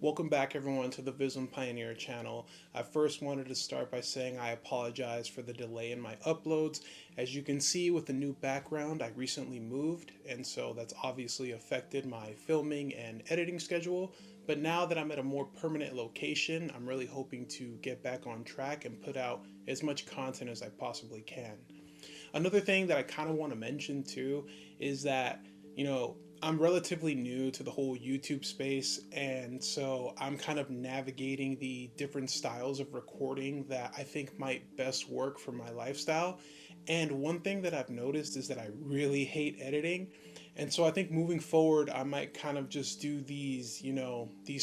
Welcome back everyone to the Visvim Pioneer channel. I first wanted to start by saying I apologize for the delay in my uploads. As you can see with the new background, I recently moved, and so that's obviously affected my filming and editing schedule. But now that I'm at a more permanent location, I'm really hoping to get back on track and put out as much content as I possibly can. Another thing that I kind of want to mention too is that, I'm relatively new to the whole YouTube space, and so I'm kind of navigating the different styles of recording that I think might best work for my lifestyle. And one thing that I've noticed is that I really hate editing. And so I think moving forward, I might kind of just do these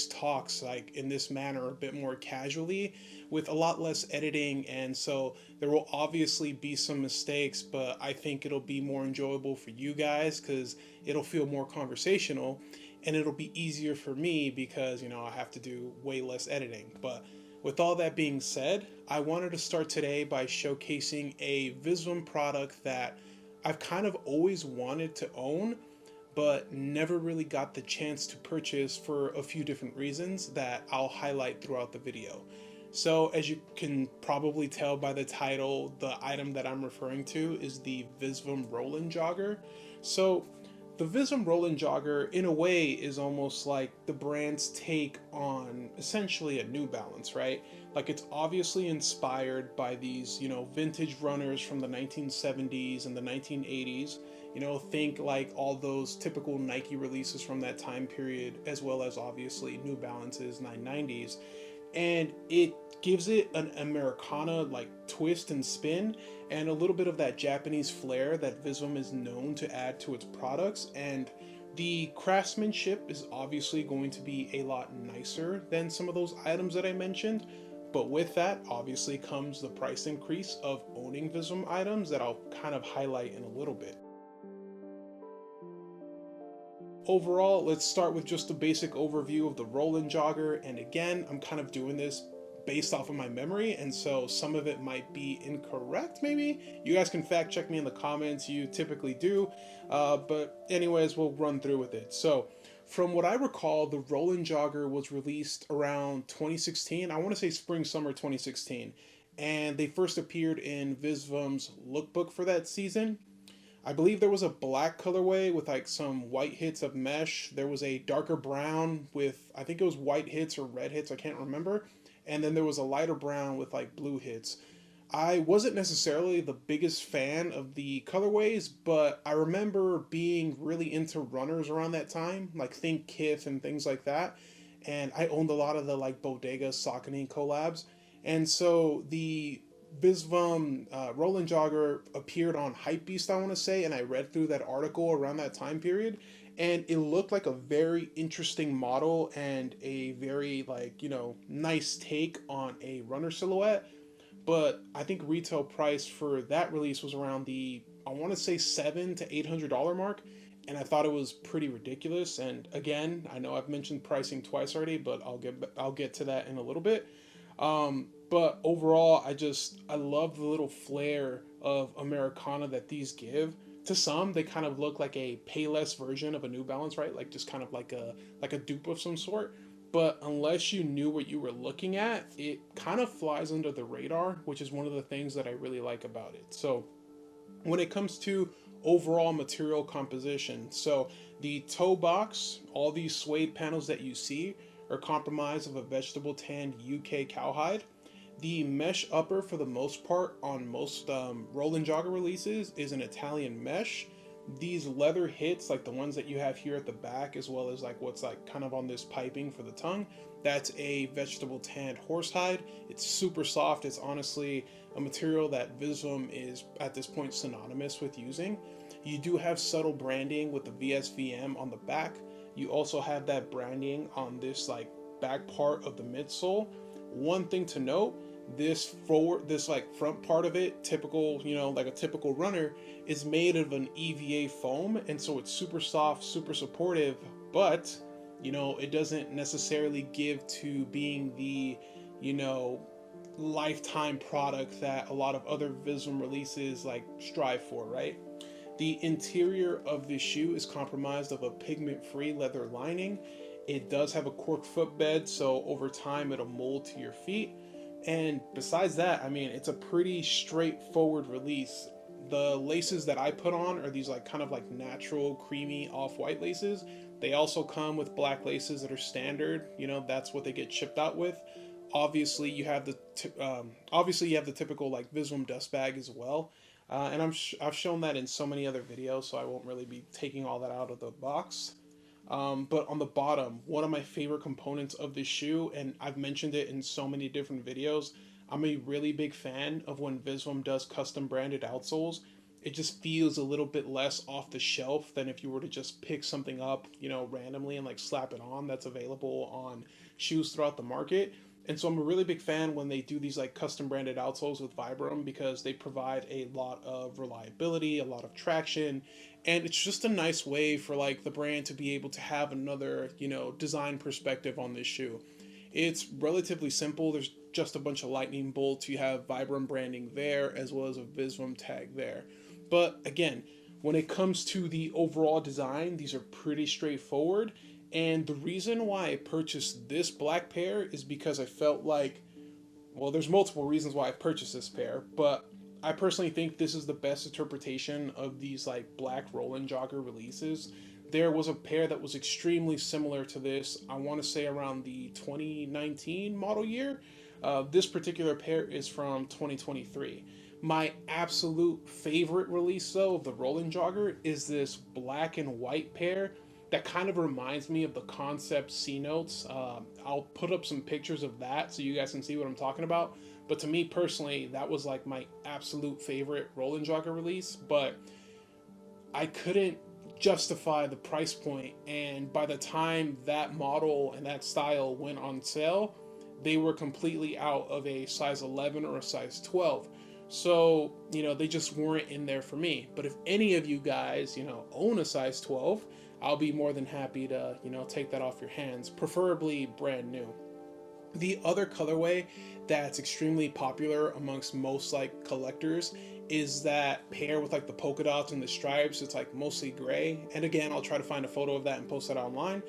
talks like in this manner a bit more casually with a lot less editing. And so there will obviously be some mistakes, but I think it'll be more enjoyable for you guys because it'll feel more conversational, and it'll be easier for me because, I have to do way less editing. But with all that being said, I wanted to start today by showcasing a Visvim product that I've kind of always wanted to own, but never really got the chance to purchase for a few different reasons that I'll highlight throughout the video. So as you can probably tell by the title, the item that I'm referring to is the Visvim Roland Jogger. So the Visvim Roland Jogger, in a way, is almost like the brand's take on essentially a New Balance, right? Like, it's obviously inspired by these, vintage runners from the 1970s and the 1980s. Think like all those typical Nike releases from that time period, as well as obviously New Balance's 990s. And it gives it an Americana like twist and spin, and a little bit of that Japanese flair that Visvim is known to add to its products. And the craftsmanship is obviously going to be a lot nicer than some of those items that I mentioned. But with that, obviously, comes the price increase of owning Visvim items that I'll kind of highlight in a little bit. Overall, let's start with just a basic overview of the Roland Jogger. And again, I'm kind of doing this based off of my memory, and so some of it might be incorrect, maybe. You guys can fact check me in the comments, you typically do. But anyways, we'll run through with it. So from what I recall, the Roland Jogger was released around 2016. I want to say spring, summer 2016. And they first appeared in Visvim's lookbook for that season. I believe there was a black colorway with like some white hits of mesh. There was a darker brown with, I think it was white hits or red hits, I can't remember. And then there was a lighter brown with like blue hits. I wasn't necessarily the biggest fan of the colorways, but I remember being really into runners around that time, like think Kith and things like that. And I owned a lot of the like Bodega Saucony collabs. And so the Visvim Roland Jogger appeared on Hypebeast, I want to say, and I read through that article around that time period, and it looked like a very interesting model and a very nice take on a runner silhouette. But I think retail price for that release was around the, I want to say, $700 to $800 mark, and I thought it was pretty ridiculous. And again, I know I've mentioned pricing twice already, but I'll get to that in a little bit. But overall, I love the little flair of Americana that these give. To some, they kind of look like a Payless version of a New Balance, right? Like just kind of like a dupe of some sort. But unless you knew what you were looking at, it kind of flies under the radar, which is one of the things that I really like about it. So when it comes to overall material composition, so the toe box, all these suede panels that you see are comprised of a vegetable tanned UK cowhide. The mesh upper, for the most part, on most Roland Jogger releases, is an Italian mesh. These leather hits, like the ones that you have here at the back, as well as like what's like kind of on this piping for the tongue, that's a vegetable tanned horsehide. It's super soft. It's honestly a material that Visvim is at this point synonymous with using. You do have subtle branding with the VSVM on the back. You also have that branding on this like back part of the midsole. One thing to note, this like front part of it, typical, like a typical runner, is made of an EVA foam, and so it's super soft, super supportive, but it doesn't necessarily give to being the lifetime product that a lot of other Visvim releases like strive for, right? The interior of this shoe is comprised of a pigment-free leather lining. It does have a cork footbed, so over time it'll mold to your feet. And besides that, I mean, it's a pretty straightforward release. The laces that I put on are these like kind of like natural creamy off-white laces. They also come with black laces that are standard. You know, that's what they get shipped out with. Obviously, you have the typical like Visvim dust bag as well. And I've shown that in so many other videos, so I won't really be taking all that out of the box. But on the bottom, one of my favorite components of this shoe, and I've mentioned it in so many different videos, I'm a really big fan of when Visvim does custom branded outsoles. It just feels a little bit less off the shelf than if you were to just pick something up, you know, randomly and like slap it on that's available on shoes throughout the market. And so I'm a really big fan when they do these like custom branded outsoles with Vibram because they provide a lot of reliability, a lot of traction, and it's just a nice way for like the brand to be able to have another, you know, design perspective on this shoe. It's relatively simple. There's just a bunch of lightning bolts. You have Vibram branding there as well as a Visvim tag there. But again, when it comes to the overall design, these are pretty straightforward. And the reason why I purchased this black pair is because I felt like, well, there's multiple reasons why I purchased this pair, but I personally think this is the best interpretation of these like black Roland Jogger releases. There was a pair that was extremely similar to this, I want to say around the 2019 model year. This particular pair is from 2023. My absolute favorite release, though, of the Roland Jogger is this black and white pair that kind of reminds me of the Concept C Notes. I'll put up some pictures of that so you guys can see what I'm talking about. But to me personally, that was like my absolute favorite Roland Jogger release. But I couldn't justify the price point, and by the time that model and that style went on sale, they were completely out of a size 11 or a size 12. So, you know, they just weren't in there for me. But if any of you guys, you know, own a size 12, I'll be more than happy to, you know, take that off your hands, preferably brand new. The other colorway that's extremely popular amongst most like collectors is that pair with like the polka dots and the stripes. It's like mostly gray. And again, I'll try to find a photo of that and post that online.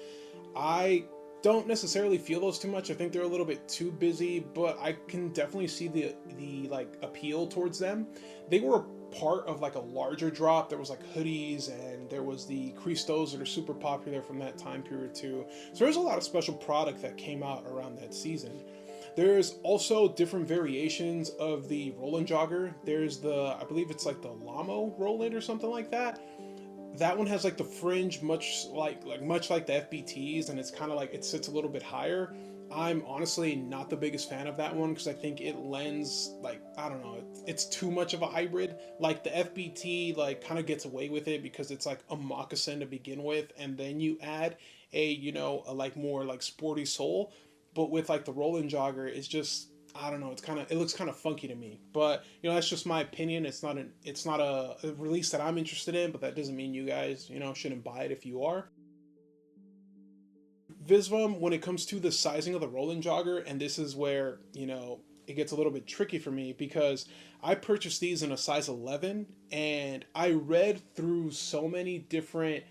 I don't necessarily feel those too much. I think they're a little bit too busy, but I can definitely see the like appeal towards them. They were part of like a larger drop. There was like hoodies and there was the Christos that are super popular from that time period too. So there's a lot of special product that came out around that season. There's also different variations of the Roland Jogger. There's the, I believe it's like the Lamo Roland or something like that. That one has like the fringe much like the FBTs, and it's kind of like it sits a little bit higher. I'm honestly not the biggest fan of that one because I think it lends like, I don't know, it's too much of a hybrid. Like the FBT like kind of gets away with it because it's like a moccasin to begin with, and then you add a, you know, a like more like sporty sole. But with like the Roland Jogger, it's just, I don't know, it looks kind of funky to me. But you know, that's just my opinion. It's not a release that I'm interested in, but that doesn't mean you guys, you know, shouldn't buy it if you are. Visvim, when it comes to the sizing of the Roland Jogger, and this is where, you know, it gets a little bit tricky for me because I purchased these in a size 11, and I read through so many different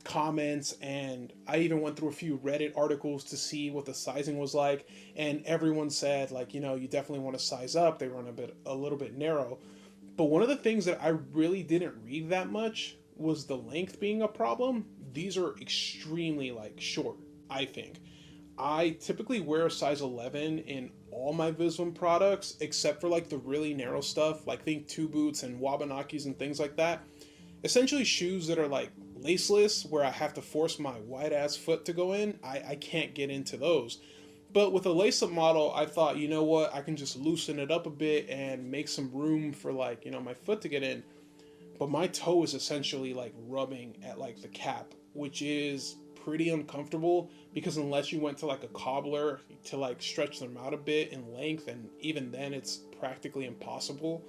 comments, and I even went through a few Reddit articles to see what the sizing was like, and everyone said like, you know, you definitely want to size up. They run a little bit narrow. But one of the things that I really didn't read that much was the length being a problem. These are extremely like short, I think. I typically wear a size 11 in all my Visvim products except for like the really narrow stuff, like think 2 boots and Wabanakis and things like that. Essentially shoes that are like laceless where I have to force my wide ass foot to go in. I can't get into those. But with a lace-up model, I thought, you know what, I can just loosen it up a bit and make some room for like, you know, my foot to get in. But my toe is essentially like rubbing at like the cap, which is pretty uncomfortable because unless you went to like a cobbler to like stretch them out a bit in length, and even then it's practically impossible.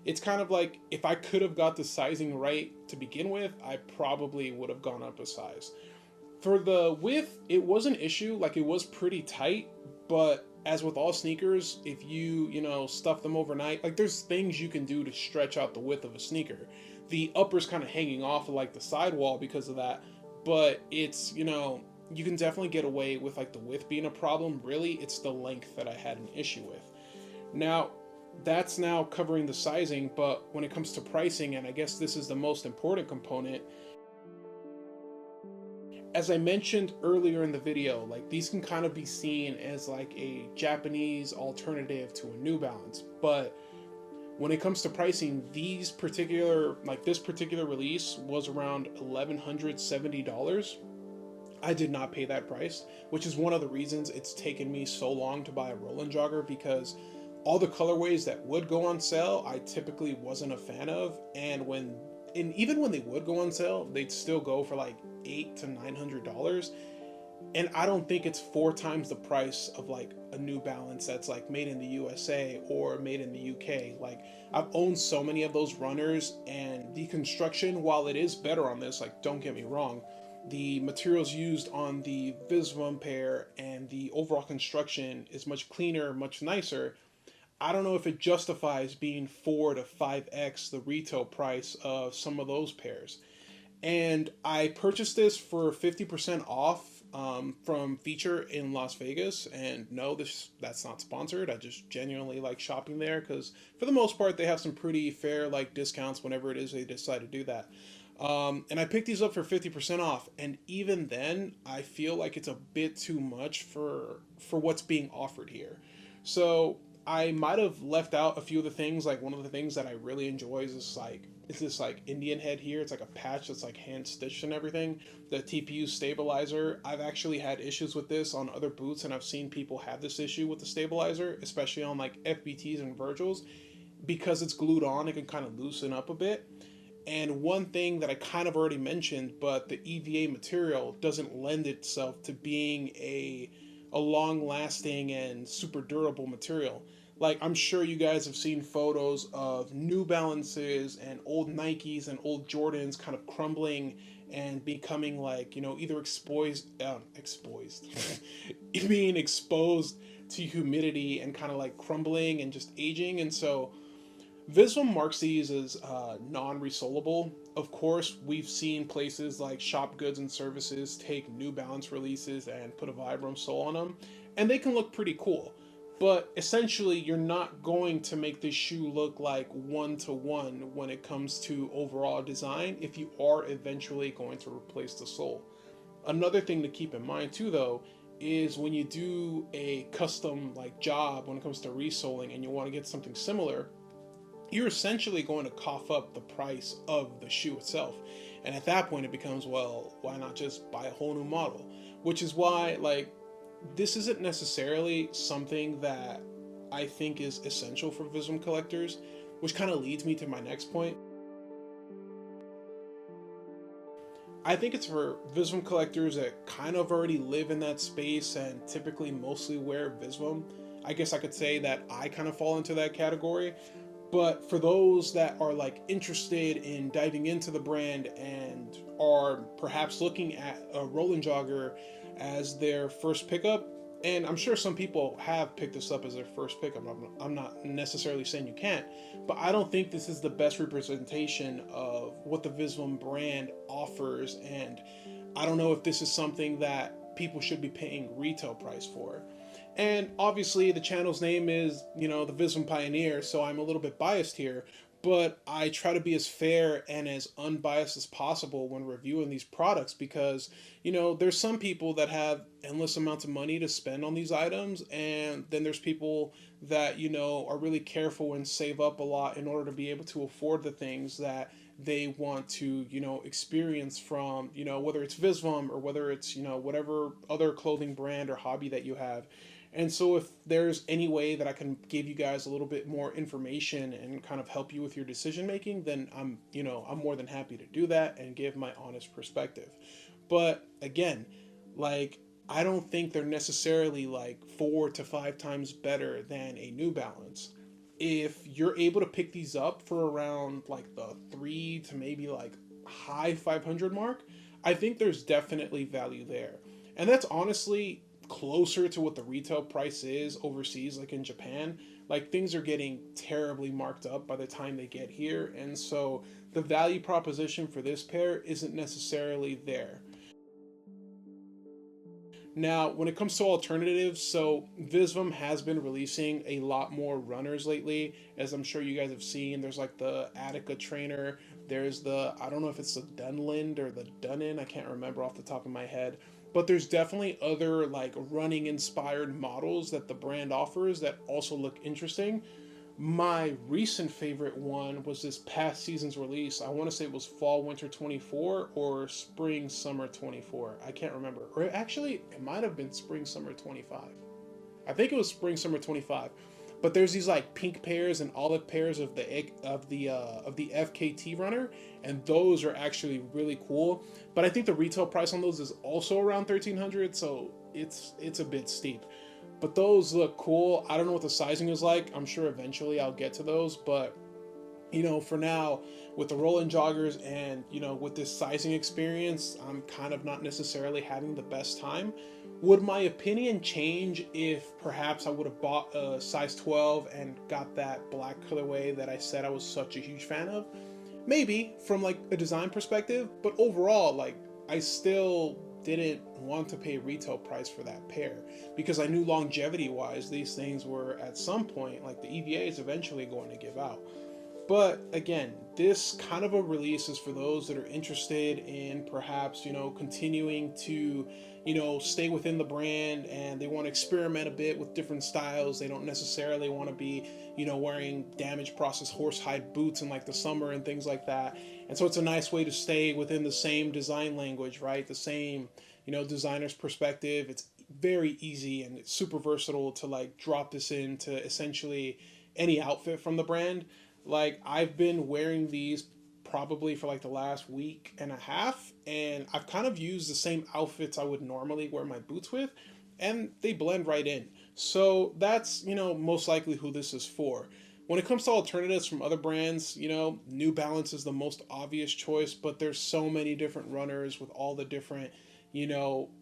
It's kind of like if I could have got the sizing right to begin with, I probably would have gone up a size. For the width, it was an issue, like it was pretty tight, but as with all sneakers, if you know, stuff them overnight, like there's things you can do to stretch out the width of a sneaker. The upper's kind of hanging off of like the sidewall because of that, but it's, you can definitely get away with like the width being a problem. Really, it's the length that I had an issue with. Now, that's now covering the sizing, but when it comes to pricing, and I guess this is the most important component, as I mentioned earlier in the video, like these can kind of be seen as like a Japanese alternative to a New Balance, but when it comes to pricing, this particular release was around $1,170. I did not pay that price, which is one of the reasons it's taken me so long to buy a Roland Jogger, because all the colorways that would go on sale, I typically wasn't a fan of, and even when they would go on sale, they'd still go for like $800 to $900, and I don't think it's 4 times the price of like a New Balance that's like made in the USA or made in the UK. Like, I've owned so many of those runners, and the construction, while it is better on this, like, don't get me wrong, the materials used on the Visvim pair and the overall construction is much cleaner, much nicer. I don't know if it justifies being 4 to 5x the retail price of some of those pairs. And I purchased this for 50% off from Feature in Las Vegas. And no, that's not sponsored. I just genuinely like shopping there because for the most part they have some pretty fair like discounts whenever it is they decide to do that. And I picked these up for 50% off, and even then I feel like it's a bit too much for what's being offered here. So I might have left out a few of the things. Like, one of the things that I really enjoy is this Indian head here. It's like a patch that's like hand stitched and everything. The TPU stabilizer, I've actually had issues with this on other boots, and I've seen people have this issue with the stabilizer, especially on like FBTs and Virgils, because it's glued on. It can kind of loosen up a bit. And one thing that I kind of already mentioned, but the EVA material doesn't lend itself to being a long-lasting and super durable material. Like, I'm sure you guys have seen photos of New Balances and old Nikes and old Jordans kind of crumbling and becoming like, either being exposed to humidity and kind of like crumbling and just aging. And so Visvim marks these as non-resolable. Of course, we've seen places like Shop Goods and Services take New Balance releases and put a Vibram sole on them, and they can look pretty cool. But essentially, you're not going to make this shoe look like one-to-one when it comes to overall design if you are eventually going to replace the sole. Another thing to keep in mind too, though, is when you do a custom like job when it comes to resoling and you want to get something similar, you're essentially going to cough up the price of the shoe itself. And at that point it becomes, well, why not just buy a whole new model? Which is why, like, this isn't necessarily something that I think is essential for Visvim collectors, which kind of leads me to my next point. I think it's for Visvim collectors that kind of already live in that space and typically mostly wear Visvim. I guess I could say that I kind of fall into that category. But for those that are like interested in diving into the brand and are perhaps looking at a Roland Jogger as their first pickup, and I'm sure some people have picked this up as their first pickup. I'm not necessarily saying you can't, but I don't think this is the best representation of what the Visvim brand offers, and I don't know if this is something that people should be paying retail price for. And obviously the channel's name is, the Visvim Pioneer, so I'm a little bit biased here, but I try to be as fair and as unbiased as possible when reviewing these products because, there's some people that have endless amounts of money to spend on these items, and then there's people that, are really careful and save up a lot in order to be able to afford the things that they want to, experience from, whether it's Visvim or whether it's, whatever other clothing brand or hobby that you have. And so if there's any way that I can give you guys a little bit more information and kind of help you with your decision making, then I'm more than happy to do that and give my honest perspective. But again, like, I don't think they're necessarily like 4 to 5 times better than a New Balance. If you're able to pick these up for around like the 3 to maybe like high 500 mark, I think there's definitely value there. And that's honestly closer to what the retail price is overseas, like in Japan. Like, things are getting terribly marked up by the time they get here, and so the value proposition for this pair isn't necessarily there. Now, when it comes to alternatives, so Visvim has been releasing a lot more runners lately, as I'm sure you guys have seen. There's like the Attica trainer, there's the, I don't know if it's the Dunland or the Dunnin, I can't remember off the top of my head, but there's definitely other like running inspired models that the brand offers that also look interesting. My recent favorite one was this past season's release. I want to say it was fall winter 24 or spring summer 24. I can't remember. Or actually, it might have been spring summer 25. I think it was spring summer 25. But there's these like pink pairs and olive pairs of the FKT runner, and those are actually really cool. But I think the retail price on those is also around 1300, so it's a bit steep. But those look cool. I don't know what the sizing is like. I'm sure eventually I'll get to those, but for now, with the Roland joggers and, with this sizing experience, I'm kind of not necessarily having the best time. Would my opinion change if perhaps I would have bought a size 12 and got that black colorway that I said I was such a huge fan of? Maybe from like a design perspective, but overall, like I still didn't want to pay retail price for that pair because I knew longevity wise these things were at some point, like the EVA is eventually going to give out. But again, this kind of a release is for those that are interested in perhaps, continuing to, stay within the brand and they want to experiment a bit with different styles. They don't necessarily want to be, wearing damage process horsehide boots in like the summer and things like that. And so it's a nice way to stay within the same design language, right? The same, designer's perspective. It's very easy and it's super versatile to like drop this into essentially any outfit from the brand. Like I've been wearing these probably for like the last week and a half, and I've kind of used the same outfits I would normally wear my boots with, and they blend right in. So that's, most likely who this is for. When it comes to alternatives from other brands, New Balance is the most obvious choice, but there's so many different runners with all the different,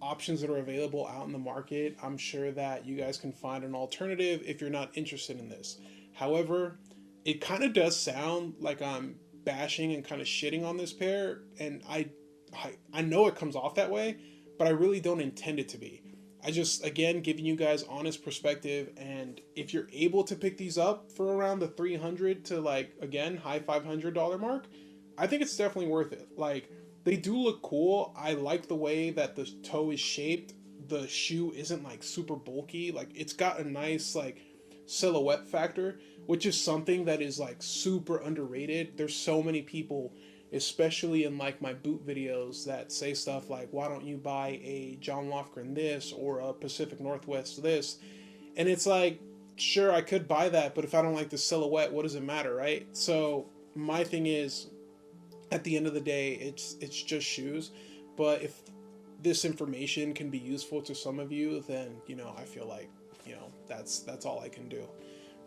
options that are available out in the market. I'm sure that you guys can find an alternative if you're not interested in this. However, it kind of does sound like I'm bashing and kind of shitting on this pair, and I know it comes off that way, but I really don't intend it to be. I just, again, giving you guys honest perspective, and if you're able to pick these up for around the 300 to like, again, high $500 mark, I think it's definitely worth it. Like, they do look cool. I like the way that the toe is shaped. The shoe isn't like super bulky. Like, it's got a nice like silhouette factor, which is something that is like super underrated. There's so many people, especially in like my boot videos, that say stuff like, why don't you buy a John Lofgren this or a Pacific Northwest this? And it's like, sure, I could buy that, but if I don't like the silhouette, what does it matter, right? So my thing is, at the end of the day, it's just shoes. But if this information can be useful to some of you, then I feel like that's all I can do.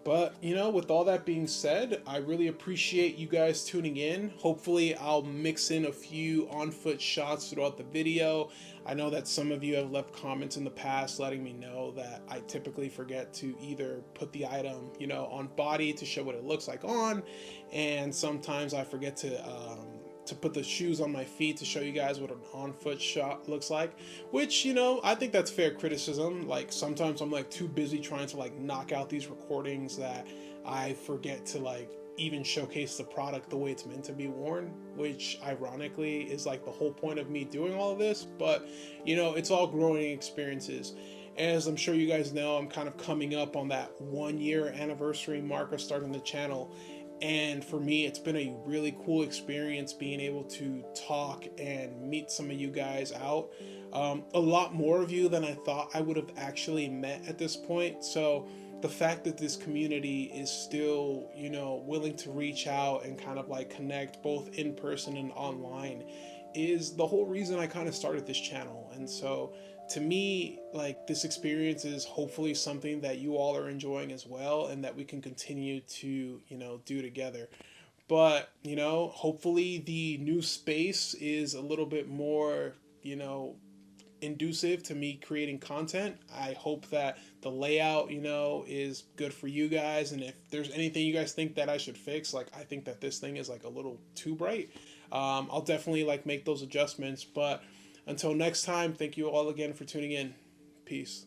But, with all that being said, I really appreciate you guys tuning in. Hopefully, I'll mix in a few on-foot shots throughout the video. I know that some of you have left comments in the past letting me know that I typically forget to either put the item, on body to show what it looks like on, and sometimes I forget to put the shoes on my feet to show you guys what an on-foot shot looks like, which, I think that's fair criticism. Like, sometimes I'm like too busy trying to like knock out these recordings that I forget to like even showcase the product the way it's meant to be worn, which ironically is like the whole point of me doing all of this. But it's all growing experiences. As I'm sure you guys know, I'm kind of coming up on that 1 year anniversary mark of starting the channel. And for me, it's been a really cool experience being able to talk and meet some of you guys out. A lot more of you than I thought I would have actually met at this point. So the fact that this community is still, willing to reach out and kind of like connect both in person and online is the whole reason I kind of started this channel. And so to me, like, this experience is hopefully something that you all are enjoying as well, and that we can continue to, do together. But, hopefully the new space is a little bit more, inducive to me creating content. I hope that the layout, is good for you guys. And if there's anything you guys think that I should fix, like I think that this thing is like a little too bright, I'll definitely like make those adjustments. But until next time, thank you all again for tuning in. Peace.